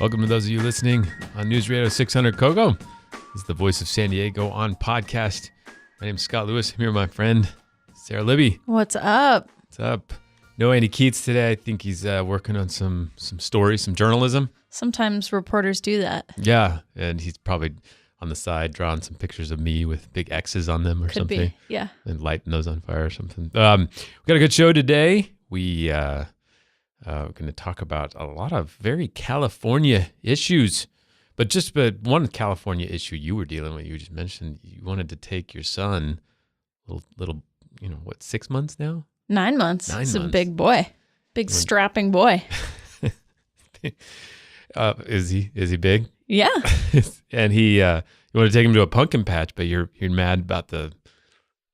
Welcome to those of you listening on News Radio 600 Kogo. This is the Voice of San Diego on podcast. My name is Scott Lewis. I'm here with my friend, Sarah Libby. What's up? What's up? No Andy Keats today. I think he's working on some stories, some journalism. Sometimes reporters do that. Yeah, and he's probably on the side drawing some pictures of me with big X's on them or Could something. be, yeah. And lighting those on fire or something. We got a good show today. We're going to talk about a lot of very California issues. But one California issue you were dealing with, you just mentioned you wanted to take your son, little 6 months now? 9 months. 9 He's months. a big boy. Big strapping boy. Is he big? Yeah. And you want to take him to a pumpkin patch, but you're mad about the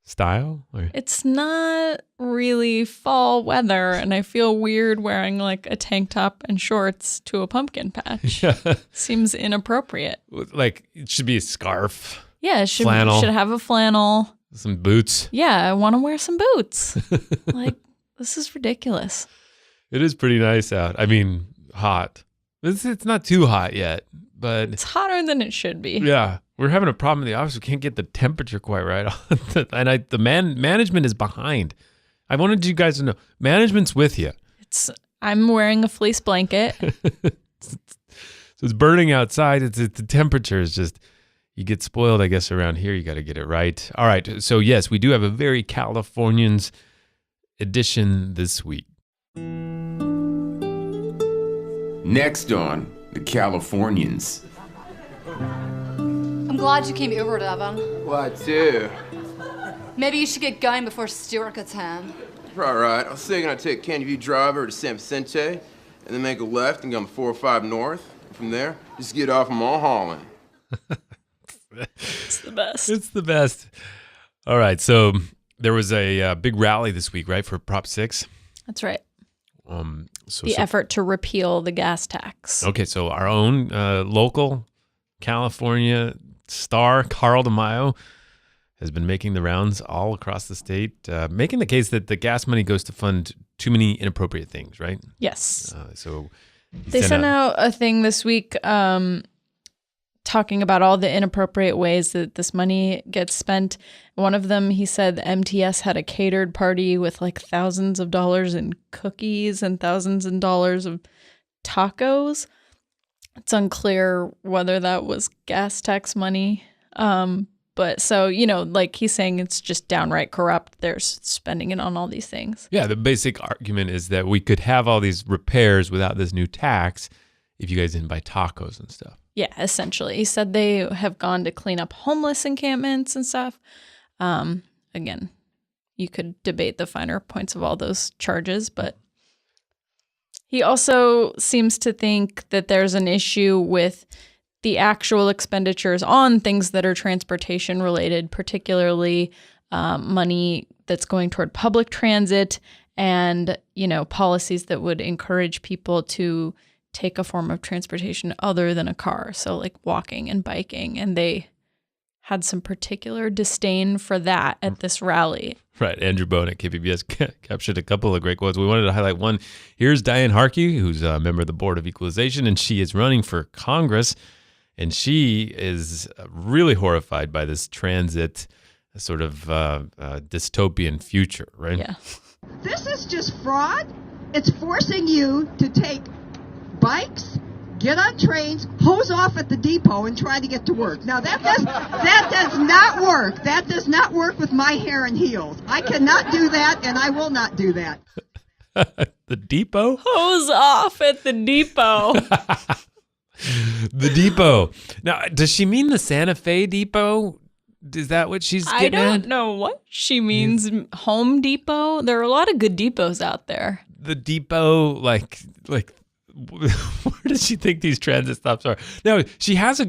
style? Or? It's not really fall weather, and I feel weird wearing like a tank top and shorts to a pumpkin patch. Yeah. Seems inappropriate. Like, it should be a scarf. Yeah, it should have a flannel. Some boots. Yeah, I want to wear some boots. Like, this is ridiculous. It is pretty nice out. I mean, hot. It's not too hot yet, but It's hotter than it should be. yeah, we're having a problem in the office. We can't get the temperature quite right. And management is behind. I wanted you guys to know, management's with you. I'm wearing a fleece blanket. So it's burning outside. The temperature is just, you get spoiled, I guess, around here. You got to get it right. All right. So yes, we do have a very Californians edition this week. Next on the Californians. I'm glad you came over, Devon. Why, too? Maybe you should get going before Stuart gets home. All right. I was thinking I'd take Candy View Drive over to San Vicente, and then make a left and come 405 north. From there, just get off Mulholland. It's the best. It's the best. All right. So there was a big rally this week, right, for Prop 6? That's right. So Effort to repeal the gas tax. Okay, so our own local California star, Carl DeMaio, has been making the rounds all across the state, making the case that the gas money goes to fund too many inappropriate things, right? Yes. So They sent out a thing this week talking about all the inappropriate ways that this money gets spent. One of them, he said the MTS had a catered party with like thousands of dollars in cookies and thousands of dollars of tacos. It's unclear whether that was gas tax money. But so, like he's saying it's just downright corrupt. They're spending it on all these things. Yeah, the basic argument is that we could have all these repairs without this new tax if you guys didn't buy tacos and stuff. Yeah, essentially. He said they have gone to clean up homeless encampments and stuff. Again, you could debate the finer points of all those charges, but he also seems to think that there's an issue with the actual expenditures on things that are transportation related, particularly money that's going toward public transit and, policies that would encourage people to take a form of transportation other than a car. So like walking and biking. And they had some particular disdain for that at this rally. Right. Andrew Bone at KPBS captured a couple of great quotes. We wanted to highlight one. Here's Diane Harkey, who's a member of the Board of Equalization, and she is running for Congress. And she is really horrified by this transit sort of dystopian future, right? Yeah. This is just fraud. It's forcing you to take bikes, get on trains, hose off at the depot, and try to get to work. Now, that does not work. That does not work with my hair and heels. I cannot do that, and I will not do that. The depot? Hose off at the depot. The depot. Now, does she mean the Santa Fe depot? Is that what she's getting I don't at? know what she means. Home Depot? There are a lot of good depots out there. The depot, like where does she think these transit stops are? Now, she has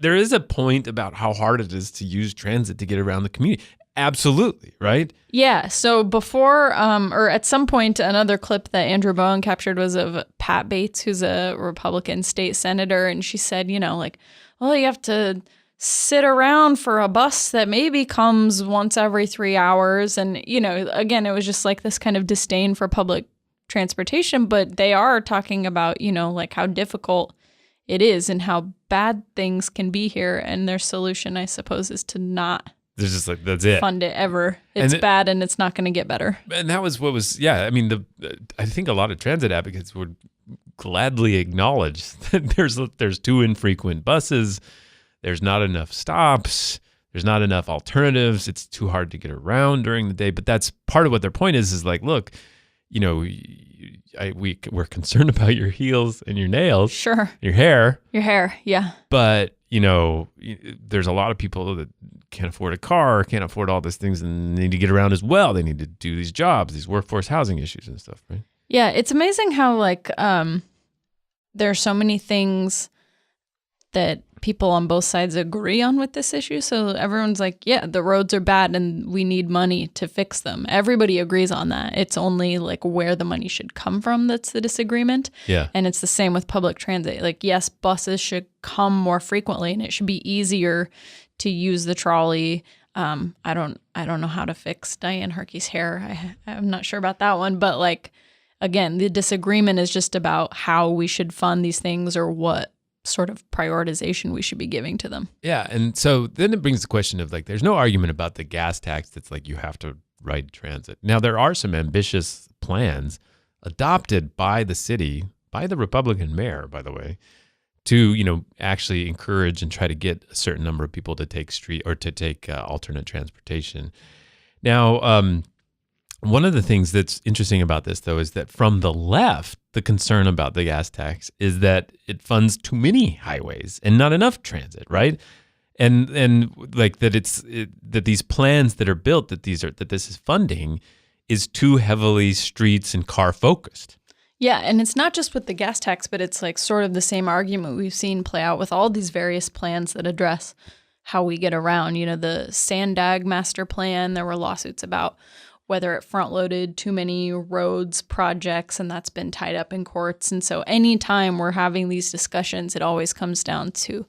there is a point about how hard it is to use transit to get around the community. Absolutely, right? Yeah. So before, or at some point, another clip that Andrew Bowen captured was of Pat Bates, who's a Republican state senator. And she said, you have to sit around for a bus that maybe comes once every 3 hours. And, again, it was just like this kind of disdain for public transportation, but they are talking about, like how difficult it is and how bad things can be here. And their solution, I suppose, is to not There's just like, that's it. fund it ever. It's bad and it's not going to get better. And that was what was, I mean, I think a lot of transit advocates would gladly acknowledge that there's too infrequent buses, there's not enough stops, there's not enough alternatives, it's too hard to get around during the day. But that's part of what their point is like, look, we're concerned about your heels and your nails. Sure. Your hair. Yeah. But, there's a lot of people that can't afford a car, can't afford all these things, and they need to get around as well. They need to do these jobs, these workforce housing issues and stuff, right? Yeah, it's amazing how there are so many things that people on both sides agree on with this issue. So everyone's like, yeah, the roads are bad and we need money to fix them. Everybody agrees on that. It's only like where the money should come from that's the disagreement. Yeah. And it's the same with public transit. Like, yes, buses should come more frequently and it should be easier to use the trolley. I don't know how to fix Diane Harkey's hair. I'm not sure about that one. But like, again, the disagreement is just about how we should fund these things or what sort of prioritization we should be giving to them. Yeah. And so then it brings the question of like, there's no argument about the gas tax that's like you have to ride transit. Now, there are some ambitious plans adopted by the city, by the Republican mayor, by the way, to, actually encourage and try to get a certain number of people to take alternate transportation. Now, one of the things that's interesting about this, though, is that from the left, the concern about the gas tax is that it funds too many highways and not enough transit, right? And like that that these plans that are built that this is funding is too heavily streets and car focused. Yeah, and it's not just with the gas tax, but it's like sort of the same argument we've seen play out with all these various plans that address how we get around. The Sandag master plan, there were lawsuits about whether it front-loaded too many roads projects, and that's been tied up in courts. And so anytime we're having these discussions, it always comes down to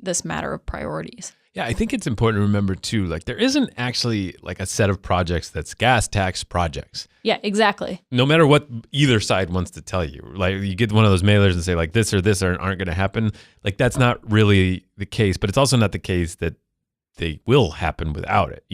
this matter of priorities. Yeah, I think it's important to remember, too, like there isn't actually like a set of projects that's gas tax projects. Yeah, exactly. No matter what either side wants to tell you. Like you get one of those mailers and say like this or this aren't going to happen. Like that's not really the case, but it's also not the case that they will happen without it.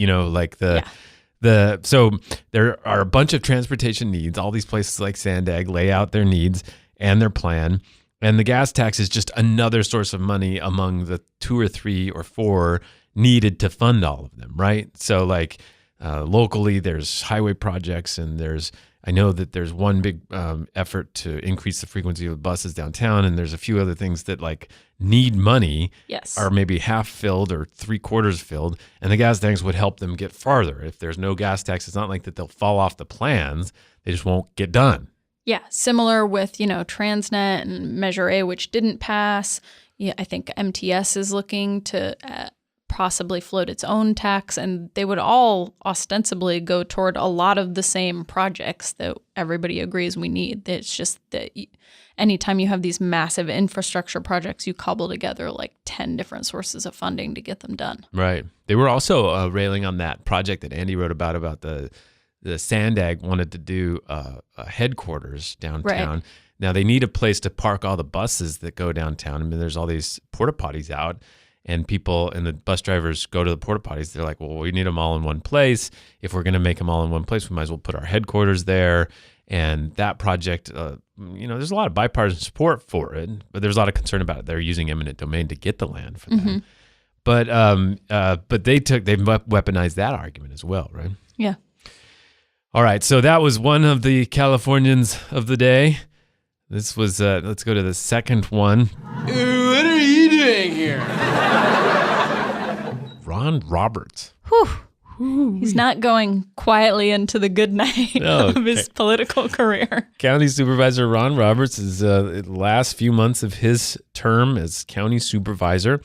So there are a bunch of transportation needs. All these places like Sandag lay out their needs and their plan. And the gas tax is just another source of money among the 2 or 3 or 4 needed to fund all of them, right? So like locally, there's highway projects and I know that there's one big effort to increase the frequency of buses downtown. And there's a few other things that like need money, are maybe half filled or 3/4 filled. And the gas tax would help them get farther. If there's no gas tax, it's not like that they'll fall off the plans. They just won't get done. Yeah, similar with, Transnet and Measure A, which didn't pass. Yeah, I think MTS is looking to possibly float its own tax, and they would all ostensibly go toward a lot of the same projects that everybody agrees we need. It's just that anytime you have these massive infrastructure projects, you cobble together like 10 different sources of funding to get them done. Right. They were also railing on that project that Andy wrote about the Sandag wanted to do a headquarters downtown. Right. Now they need a place to park all the buses that go downtown. I mean, there's all these porta potties out, and people and the bus drivers go to the porta potties. They're like, well, we need them all in one place. If we're going to make them all in one place, we might as well put our headquarters there. And that project, there's a lot of bipartisan support for it, but there's a lot of concern about it. They're using eminent domain to get the land for them. But they've weaponized that argument as well, right? Yeah. All right, so that was one of the Californians of the day. This was, let's go to the second one. What are you doing here? Ron Roberts. Whew. He's not going quietly into the good night of his political career. County Supervisor Ron Roberts is the last few months of his term as county supervisor.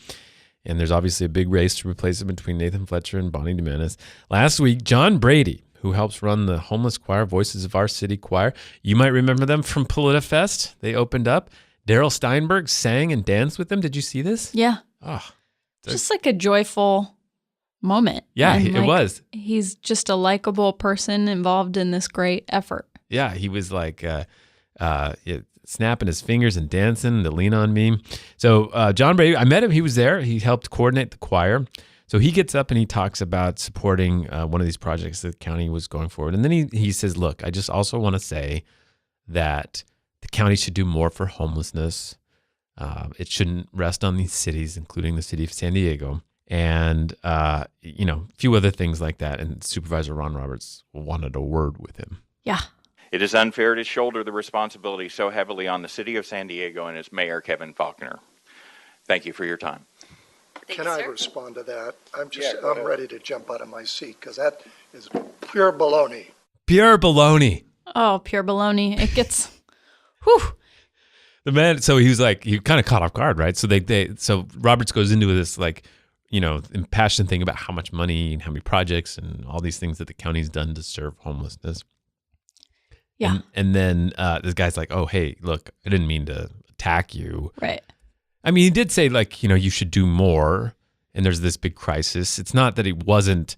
And there's obviously a big race to replace him between Nathan Fletcher and Bonnie DeManis. Last week, John Brady, who helps run the homeless choir, Voices of Our City Choir. You might remember them from PolitiFest. They opened up. Daryl Steinberg sang and danced with them. Did you see this? Yeah. Just like a joyful moment. Yeah, it was. He's just a likable person involved in this great effort. Yeah, he was like, snapping his fingers and dancing to Lean on Me. So John Brady, I met him. He was there. He helped coordinate the choir. So he gets up and he talks about supporting one of these projects that the county was going forward. And then he says, look, I just also want to say that the county should do more for homelessness. It shouldn't rest on these cities, including the city of San Diego. And, a few other things like that. And Supervisor Ron Roberts wanted a word with him. Yeah. It is unfair to shoulder the responsibility so heavily on the city of San Diego and its mayor, Kevin Faulconer. Thank you for your time. Can I respond to that? I'm ready to jump out of my seat because that is pure baloney. Pure baloney. Oh, pure baloney. It gets, whew. The man, so he kind of caught off guard, right? So so Roberts goes into this impassioned thing about how much money and how many projects and all these things that the county's done to serve homelessness. Yeah. And then this guy's like, oh, hey, look, I didn't mean to attack you. Right. I mean, he did say you should do more and there's this big crisis. It's not that it wasn't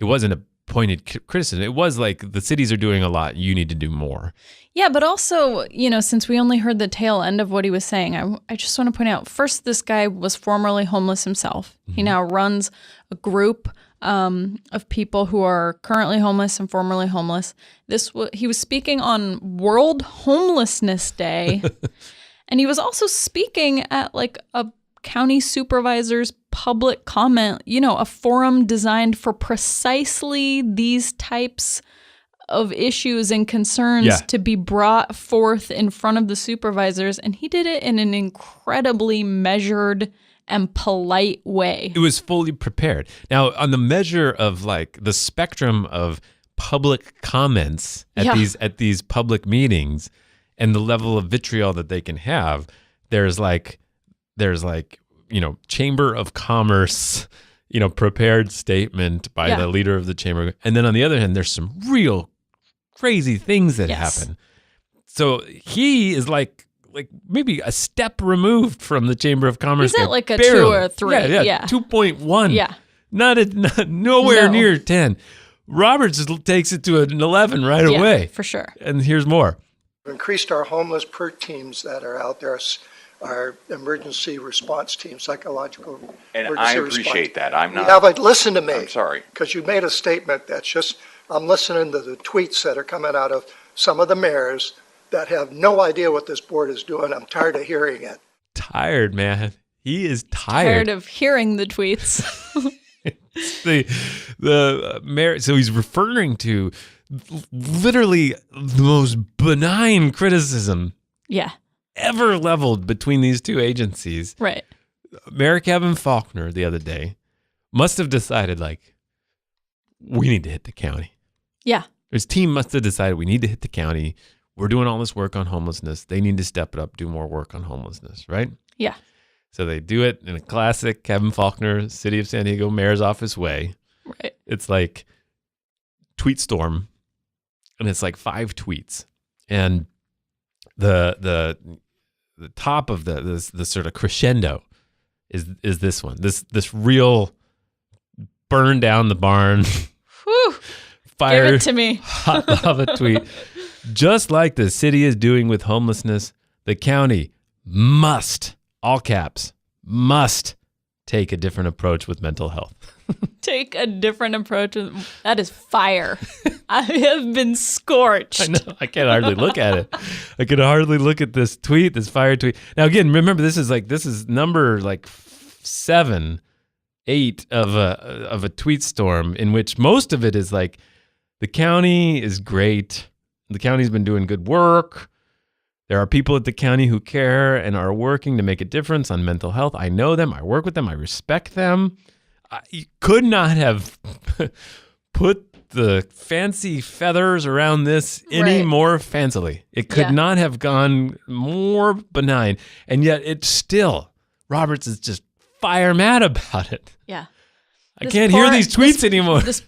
a pointed criticism. It was like the cities are doing a lot. You need to do more. Yeah, but also, since we only heard the tail end of what he was saying, I just want to point out, first, this guy was formerly homeless himself. Mm-hmm. He now runs a group of people who are currently homeless and formerly homeless. He was speaking on World Homelessness Day, and he was also speaking at a county supervisor's public comment, a forum designed for precisely these types of issues and concerns to be brought forth in front of the supervisors. And he did it in an incredibly measured and polite way. It was fully prepared. Now, on the measure of the spectrum of public comments at these public meetings and the level of vitriol that they can have, there's Chamber of Commerce, prepared statement by the leader of the chamber. And then on the other hand, there's some real crazy things that happen. So he is maybe a step removed from the Chamber of Commerce. He's at a 2 or 3. Yeah. 2.1. Yeah. Not nowhere near 10. Roberts takes it to an 11 right away. For sure. And here's more. We've increased our homeless PERT teams that are out there, our emergency response team, psychological and emergency I appreciate response. That. I'm not. Yeah, but listen to me. I'm sorry. Because you made a statement that's just, I'm listening to the tweets that are coming out of some of the mayors that have no idea what this board is doing. I'm tired of hearing it. Tired, man. He is tired. Tired of hearing the tweets. the mayor. So he's referring to literally the most benign criticism ever leveled between these two agencies. Right. Mayor Kevin Faulconer the other day must have decided we need to hit the county. Yeah. His team must have decided we need to hit the county. We're doing all this work on homelessness. They need to step it up, do more work on homelessness, right? Yeah. So they do it in a classic Kevin Faulconer, City of San Diego mayor's office way. Right. It's like tweet storm, and it's 5 tweets. And the top of the sort of crescendo is this one. This real burn down the barn. Whew. Fire. Give it to me. Hot lava tweet. Just like the city is doing with homelessness, the county must, all caps, must take a different approach with mental health. Take a different approach. That is fire. I have been scorched. I know. I can hardly look at it. I can hardly look at this tweet, this fire tweet. Now, again, remember, this is number 7, 8 of a tweet storm in which most of it is the county is great. The county's been doing good work. There are people at the county who care and are working to make a difference on mental health. I know them. I work with them. I respect them. You could not have put the fancy feathers around this any more fancily. It could not have gone more benign. And yet it's still, Roberts is just fire mad about it. Yeah. I can't hear these tweets anymore. This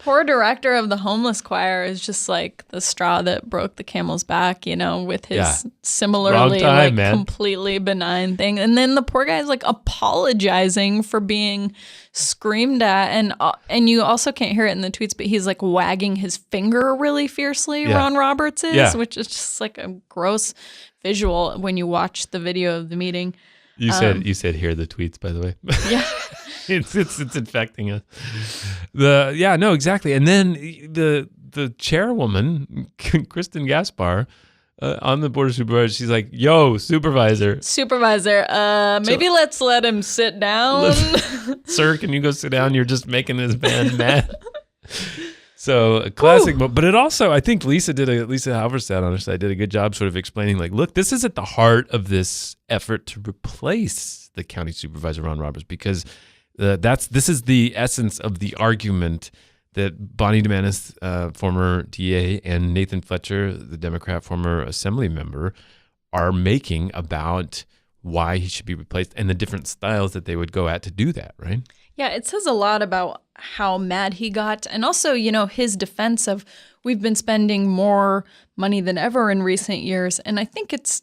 Poor director of the homeless choir is just like the straw that broke the camel's back, with his similarly completely benign thing. And then the poor guy's like apologizing for being screamed at. And you also can't hear it in the tweets, but he's like wagging his finger really fiercely, Ron Roberts is, which is just like a gross visual when you watch the video of the meeting. You said hear the tweets, by the way. Yeah. It's infecting us. Exactly. And then the chairwoman, Kristen Gaspar, on the Board of Supervisors, she's like, "Yo, supervisor, maybe let's let him sit down." Sir, can you go sit down? You're just making this man mad. So a classic, but it also, I think Lisa Halverstad on her side did a good job sort of explaining, like, look, this is at the heart of this effort to replace the county supervisor, Ron Roberts, because this is the essence of the argument that Bonnie DeMantis, former DA, and Nathan Fletcher, the Democrat former assembly member, are making about why he should be replaced and the different styles that they would go at to do that, right? Yeah, it says a lot about how mad he got. And also, his defense of we've been spending more money than ever in recent years. And I think it's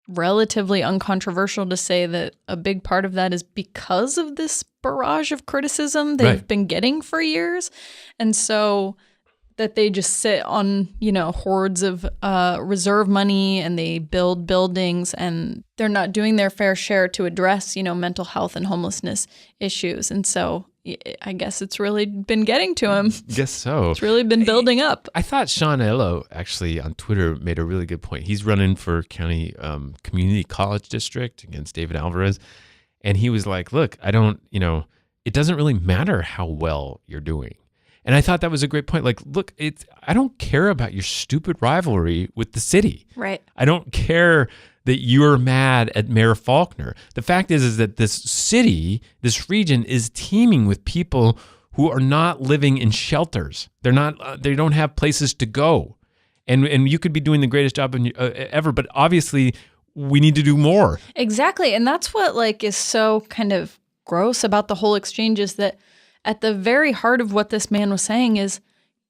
relatively uncontroversial to say that a big part of that is because of this barrage of criticism they've been getting for years. And so that they just sit on, hordes of reserve money and they build buildings and they're not doing their fair share to address, mental health and homelessness issues. And so I guess it's really been getting to him. Guess so. It's really been building up. I thought Sean Ello actually on Twitter made a really good point. He's running for county community college district against David Alvarez. And he was like, look, it doesn't really matter how well you're doing. And I thought that was a great point. Like, look, I don't care about your stupid rivalry with the city. Right. I don't care that you're mad at Mayor Faulkner. The fact is that this city, this region is teeming with people who are not living in shelters. They don't have places to go. And you could be doing the greatest job ever, but obviously we need to do more. Exactly. And that's what is so kind of gross about the whole exchange is that at the very heart of what this man was saying is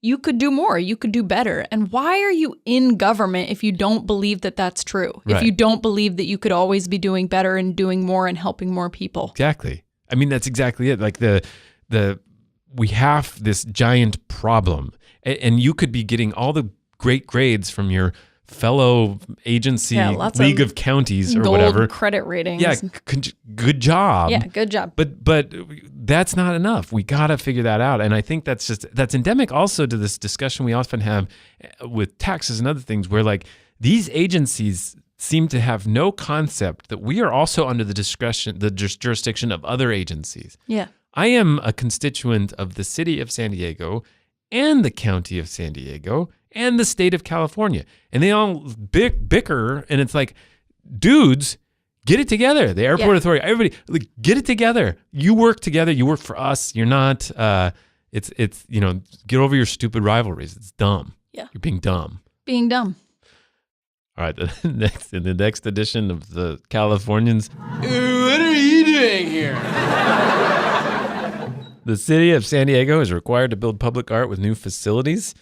you could do more, you could do better. And why are you in government if you don't believe that that's true? Right. If you don't believe that you could always be doing better and doing more and helping more people? Exactly. I mean, that's exactly it. Like we have this giant problem and you could be getting all the great grades from your fellow agency, League of Counties or whatever. Credit ratings. Yeah, good job. Yeah, good job. But that's not enough. We got to figure that out. And I think that's endemic also to this discussion we often have with taxes and other things where these agencies seem to have no concept that we are also under the jurisdiction of other agencies. Yeah. I am a constituent of the city of San Diego and the county of San Diego and the state of California. And they all bicker, and it's like, dudes, get it together. The airport authority, everybody, get it together. You work together. You work for us. You're not, get over your stupid rivalries. It's dumb. Yeah. You're being dumb. Being dumb. All right, in the next edition of the Californians. What are you doing here? The city of San Diego is required to build public art with new facilities.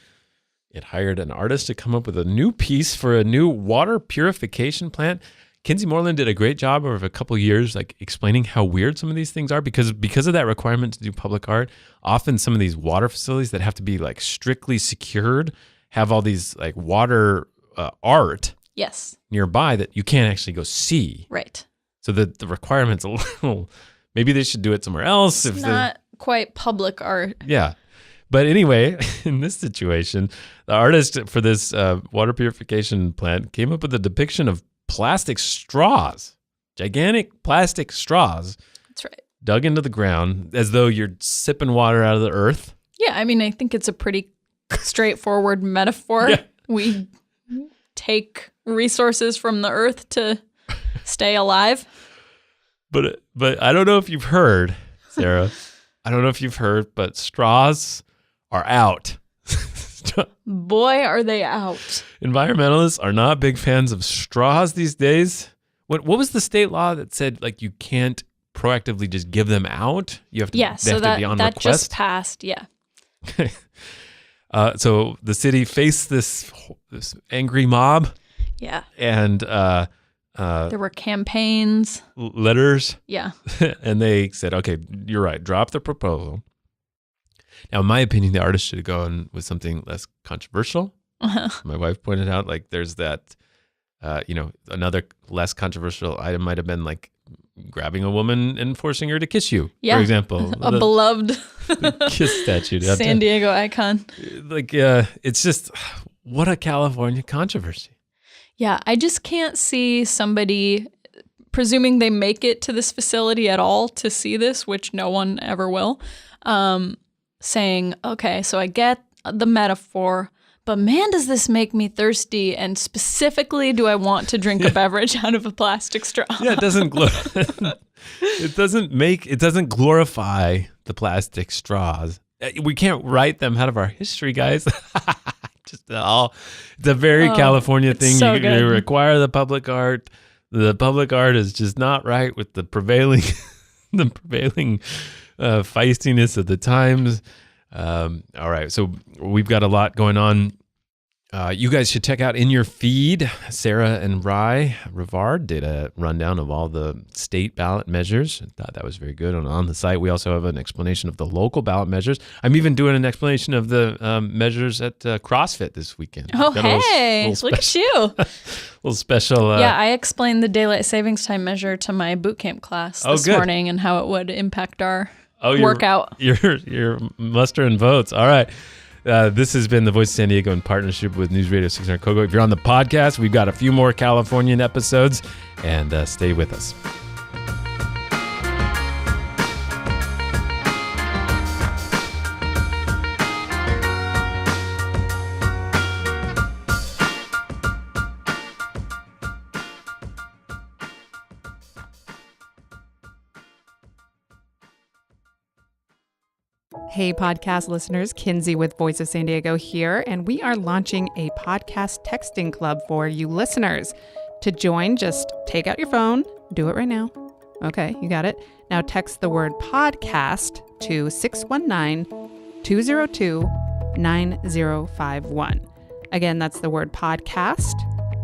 It hired an artist to come up with a new piece for a new water purification plant. Kinsey Moreland did a great job over a couple of years, explaining how weird some of these things are because of that requirement to do public art. Often some of these water facilities that have to be strictly secured have all these water art nearby that you can't actually go see. Right. So the requirement's a little, maybe they should do it somewhere else. It's not quite public art. Yeah. But anyway, in this situation, the artist for this water purification plant came up with a depiction of plastic straws, gigantic plastic straws. That's right. Dug into the ground as though you're sipping water out of the earth. Yeah, I mean, I think it's a pretty straightforward metaphor. Yeah. We take resources from the earth to stay alive. But I don't know if you've heard, Sarah. I don't know if you've heard, but straws are out. Boy, are they out. Environmentalists are not big fans of straws these days. What was the state law that said you can't proactively just give them out? You have to, so have to be on that request? just passed. Yeah. So the city faced this angry mob. Yeah. And there were campaigns. Letters. Yeah. And they said, okay, you're right. Drop the proposal. Now, in my opinion, the artist should have gone with something less controversial. My wife pointed out, like, there's that, another less controversial item might have been like grabbing a woman and forcing her to kiss you, for example. A beloved kiss statue. San Diego icon. Like, it's just, what a California controversy. Yeah, I just can't see somebody, presuming they make it to this facility at all to see this, which no one ever will, saying, okay, so I get the metaphor, but man, does this make me thirsty, and specifically, do I want to drink a beverage out of a plastic straw? Yeah, it doesn't glorify the plastic straws. We can't write them out of our history, guys. It's a very California thing. So you require the public art. The public art is just not right with the prevailing feistiness of the times. All right, so we've got a lot going on. You guys should check out in your feed. Sarah and Rivard did a rundown of all the state ballot measures. I thought that was very good. On the site, we also have an explanation of the local ballot measures. I'm even doing an explanation of the measures at CrossFit this weekend. Oh, hey, look at you. Little special. Yeah, I explained the daylight savings time measure to my boot camp class this morning and how it would impact our workout. You're mustering votes. All right. This has been the Voice of San Diego in partnership with News Radio 600 Kogo. If you're on the podcast, we've got a few more Californian episodes, and stay with us. Hey, podcast listeners, Kinsey with Voice of San Diego here, and we are launching a podcast texting club for you listeners. To join, just take out your phone, do it right now. Okay, you got it. Now text the word podcast to 619-202-9051. Again, that's the word podcast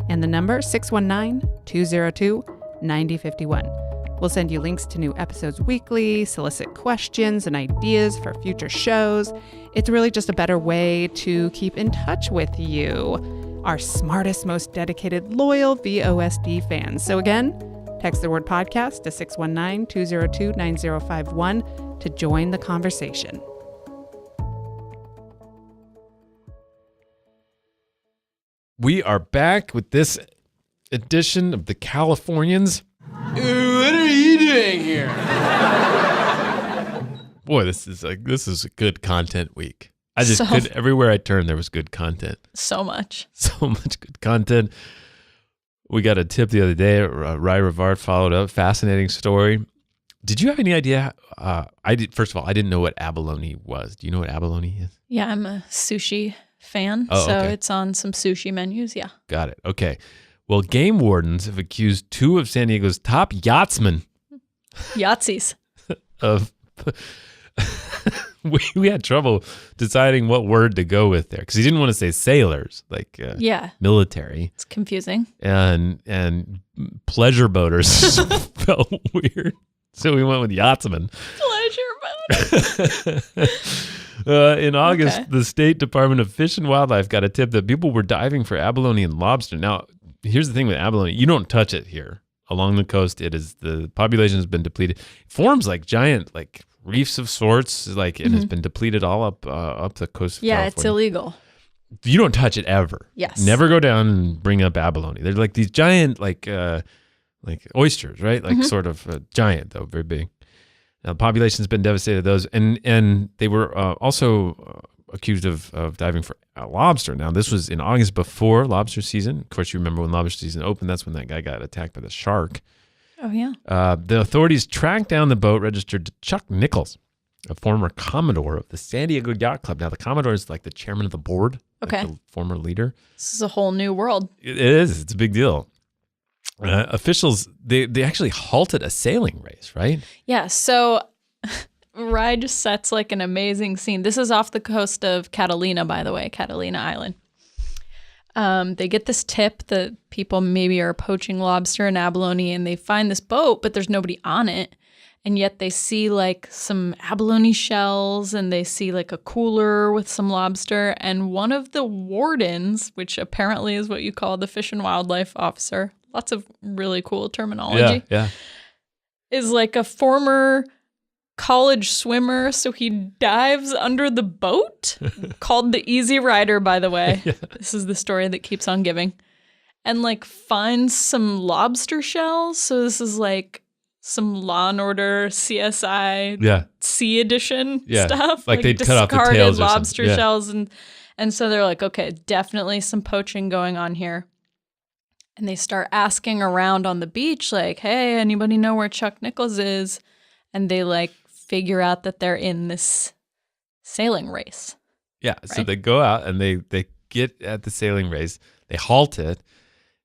and the number 619-202-9051. We'll send you links to new episodes weekly, solicit questions and ideas for future shows. It's really just a better way to keep in touch with you, our smartest, most dedicated, loyal VOSD fans. So again, text the word podcast to 619-202-9051 to join the conversation. We are back with this edition of the Californians. What are you doing here? Boy, this is a good content week. Everywhere I turned, there was good content. So much good content. We got a tip the other day. Ry Rivard followed up. Fascinating story. Did you have any idea? First of all, I didn't know what abalone was. Do you know what abalone is? Yeah, I'm a sushi fan, It's on some sushi menus. Yeah. Got it. Okay. Well, game wardens have accused two of San Diego's top yachtsmen. Yahtzees. Of we had trouble deciding what word to go with there because he didn't want to say sailors, like military. It's confusing. And pleasure boaters felt weird, so we went with yachtsmen. Pleasure boaters. In August, the State Department of Fish and Wildlife got a tip that people were diving for abalone and lobster. Now, here's the thing with abalone. You don't touch it here. Along the coast, the population has been depleted. It forms like giant reefs of sorts, and has been depleted all up the coast of California. It's illegal. You don't touch it ever. Yes. Never go down and bring up abalone. They're like these giant oysters, right? Sort of giant though, very big. Now, the population's been devastated those, and they were also accused of diving for lobster. Now, this was in August before lobster season. Of course, you remember when lobster season opened, that's when that guy got attacked by the shark. Oh, yeah. The authorities tracked down the boat registered to Chuck Nichols, a former Commodore of the San Diego Yacht Club. Now, the Commodore is like the chairman of the board, the former leader. This is a whole new world. It is. It's a big deal. Officials, they actually halted a sailing race, right? Yeah, so Rye just sets like an amazing scene. This is off the coast of Catalina, by the way, Catalina Island. They get this tip that people maybe are poaching lobster in abalone, and they find this boat, but there's nobody on it. And yet they see like some abalone shells, and they see like a cooler with some lobster. And one of the wardens, which apparently is what you call the Fish and Wildlife Officer, lots of really cool terminology, is like a former college swimmer. So he dives under the boat, called the Easy Rider, by the way. This is the story that keeps on giving. And like finds some lobster shells. So this is like some Law and Order CSI C edition stuff. Like they'd cut off the discarded tails or lobster something. shells. And so they're like, okay, definitely some poaching going on here. And they start asking around on the beach, like, hey, anybody know where Chuck Nichols is? And they like figure out that they're in this sailing race. Yeah. Right? So they go out and they get at the sailing race. They halt it.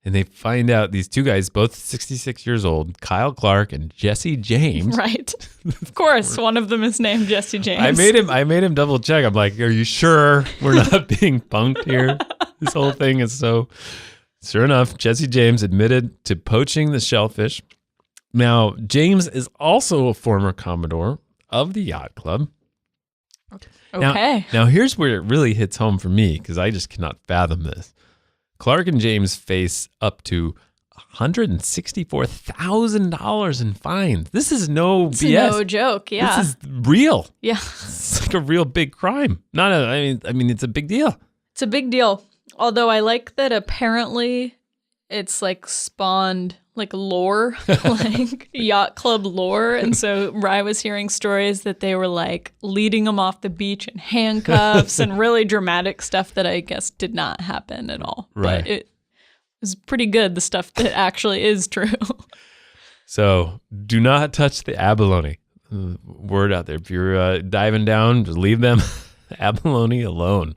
And they find out these two guys, both 66 years old, Kyle Clark and Jesse James. Right. Of course, one of them is named Jesse James. I made him double check. I'm like, are you sure we're not being punked here? This whole thing is so... Sure enough, Jesse James admitted to poaching the shellfish. Now, James is also a former Commodore of the Yacht Club. Okay. Now here's where it really hits home for me, because I just cannot fathom this. Clark and James face up to $164,000 in fines. This is no it's BS. No joke. Yeah. This is real. Yeah. It's like a real big crime. I mean, it's a big deal. It's a big deal. Although I like that apparently it's like spawned like lore, like yacht club lore. And so Rye was hearing stories that they were like leading them off the beach in handcuffs and really dramatic stuff that I guess did not happen at all. Right. But it was pretty good, the stuff that actually is true. So do not touch the abalone. Word out there. If you're diving down, just leave them abalone alone.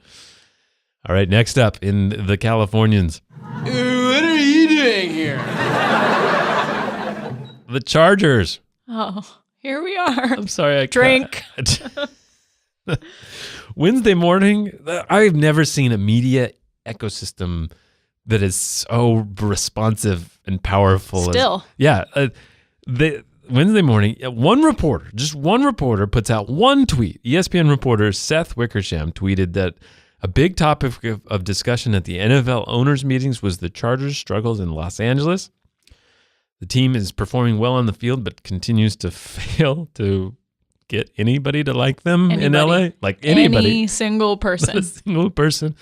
All right, next up in the Californians. What are you doing here? The Chargers. Oh, here we are. I'm sorry. Drink. Wednesday morning, I've never seen a media ecosystem that is so responsive and powerful. Still. Wednesday morning, one reporter puts out one tweet. ESPN reporter Seth Wickersham tweeted that a big topic of discussion at the NFL owners' meetings was the Chargers' struggles in Los Angeles. The team is performing well on the field, but continues to fail to get anybody to like them in LA. Like anybody. Any single person. A single person.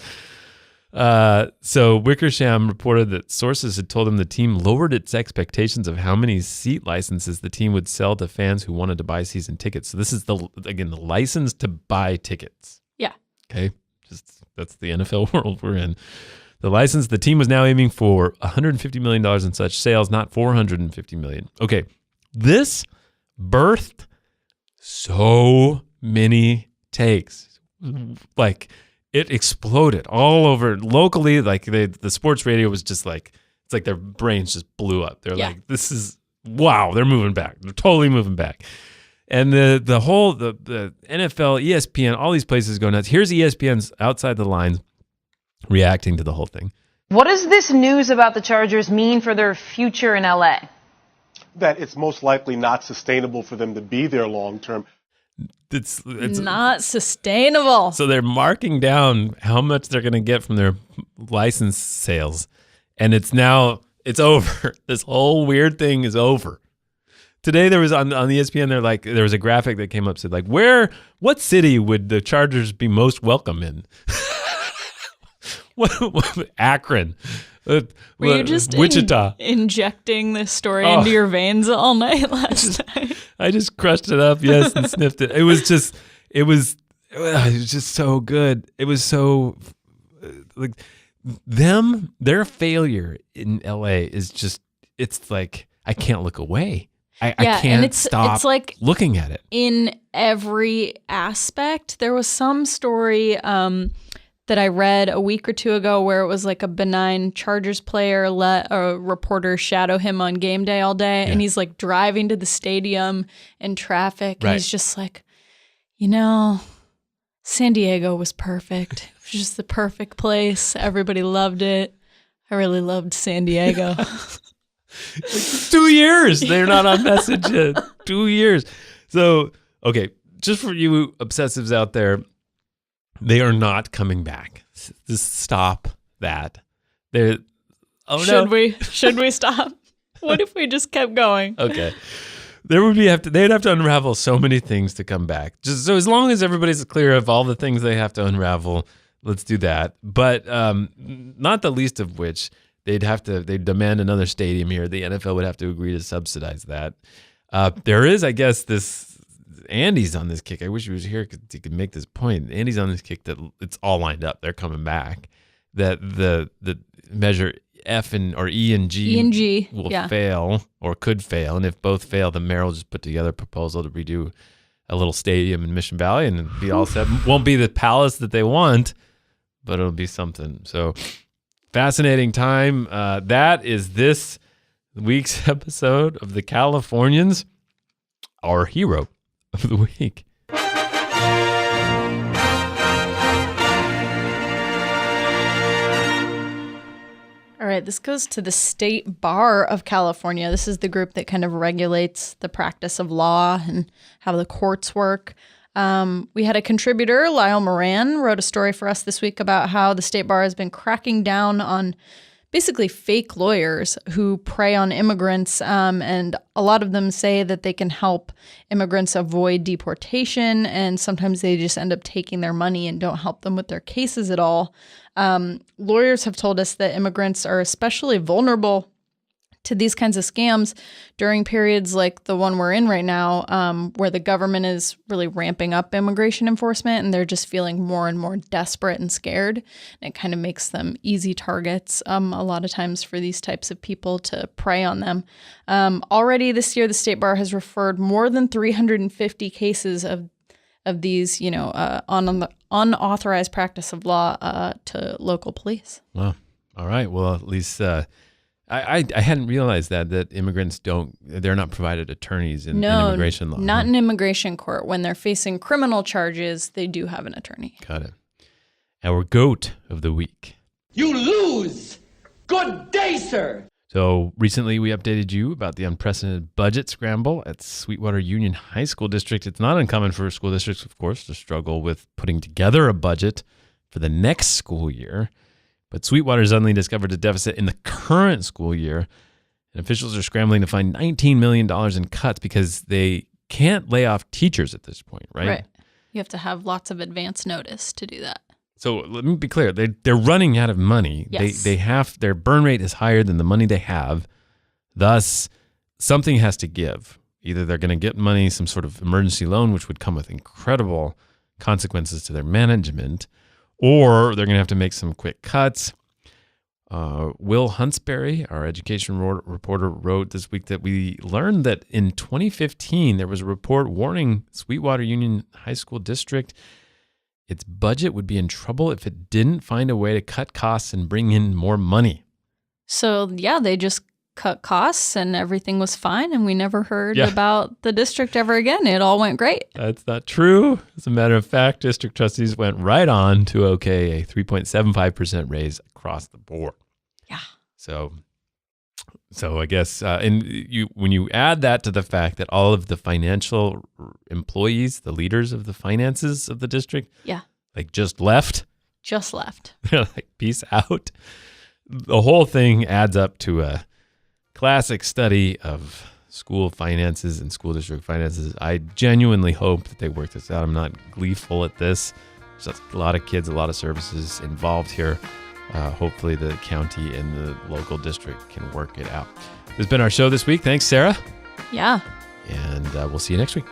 So Wickersham reported that sources had told him the team lowered its expectations of how many seat licenses the team would sell to fans who wanted to buy season tickets. So this is the license to buy tickets. Yeah. Okay. That's the NFL world we're in. The team was now aiming for $150 million in such sales, not $450 million. Okay, this birthed so many takes. Like, it exploded all over locally. Like, the sports radio was just like, it's like their brains just blew up. They're like, this is, wow, they're moving back. They're totally moving back. And the NFL, ESPN, all these places go nuts. Here's ESPN's Outside the Lines reacting to the whole thing. What does this news about the Chargers mean for their future in LA? That it's most likely not sustainable for them to be there long term. It's not sustainable. So they're marking down how much they're going to get from their license sales. And it's over. This whole weird thing is over. Today there was on ESPN, there was a graphic that came up, said like, what city would the Chargers be most welcome in? Akron. Were you just Wichita? Injecting this story into your veins all night last night? I just crushed it up, yes, and sniffed it. It was just so good. It was so like their failure in LA is just, it's like, I can't look away. I can't stop looking at it. In every aspect. There was some story that I read a week or two ago where it was like a benign Chargers player let a reporter shadow him on game day all day. Yeah. And he's like driving to the stadium in traffic. Right. And he's just like, San Diego was perfect. It was just the perfect place. Everybody loved it. I really loved San Diego. 2 years. They're not on message yet. 2 years. So, okay, just for you obsessives out there, they are not coming back. Just stop that. Should we stop? What if we just kept going? Okay. They'd have to unravel so many things to come back. Just so as long as everybody's clear of all the things they have to unravel, let's do that. But not the least of which they'd demand another stadium here. The NFL would have to agree to subsidize that. There is, I guess, Andy's on this kick. I wish he was here because he could make this point. Andy's on this kick that it's all lined up. They're coming back. That the measure F or E and G will fail or could fail. And if both fail, the mayor will just put together a proposal to redo a little stadium in Mission Valley and it'll be all set. Won't be the palace that they want, but it'll be something. So fascinating time. That is this week's episode of the Californians, our hero of the week. All right, this goes to the State Bar of California. This is the group that kind of regulates the practice of law and how the courts work. We had a contributor, Lyle Moran, wrote a story for us this week about how the State Bar has been cracking down on basically fake lawyers who prey on immigrants, and a lot of them say that they can help immigrants avoid deportation, and sometimes they just end up taking their money and don't help them with their cases at all. Lawyers have told us that immigrants are especially vulnerable to these kinds of scams during periods like the one we're in right now, where the government is really ramping up immigration enforcement and they're just feeling more and more desperate and scared. And it kind of makes them easy targets a lot of times for these types of people to prey on them. Already this year, the State Bar has referred more than 350 cases of these, unauthorized practice of law to local police. Wow. All right. Well, at least I hadn't realized that immigrants they're not provided attorneys in immigration law. Not in immigration court. When they're facing criminal charges, they do have an attorney. Got it. Our goat of the week. You lose. Good day, sir. So recently we updated you about the unprecedented budget scramble at Sweetwater Union High School District. It's not uncommon for school districts, of course, to struggle with putting together a budget for the next school year. But Sweetwater suddenly discovered a deficit in the current school year, and officials are scrambling to find $19 million in cuts because they can't lay off teachers at this point, right? Right. You have to have lots of advance notice to do that. So let me be clear. They're running out of money. Yes. They have their burn rate is higher than the money they have. Thus, something has to give. Either they're going to get money, some sort of emergency loan, which would come with incredible consequences to their management, or they're going to have to make some quick cuts. Will Huntsberry, our education reporter, wrote this week that we learned that in 2015, there was a report warning Sweetwater Union High School District its budget would be in trouble if it didn't find a way to cut costs and bring in more money. So, yeah, they just cut costs and everything was fine, and we never heard about the district ever again. It all went great. That's not true. As a matter of fact, district trustees went right on to okay a 3.75% raise across the board. Yeah. So I guess, when you add that to the fact that all of the financial employees, the leaders of the finances of the district, just left. They're like, peace out. The whole thing adds up to a classic study of school finances and school district finances. I genuinely hope that they work this out. I'm not gleeful at this. There's a lot of kids, a lot of services involved here. Hopefully the county and the local district can work it out. This has been our show this week. Thanks, Sarah. Yeah. And we'll see you next week.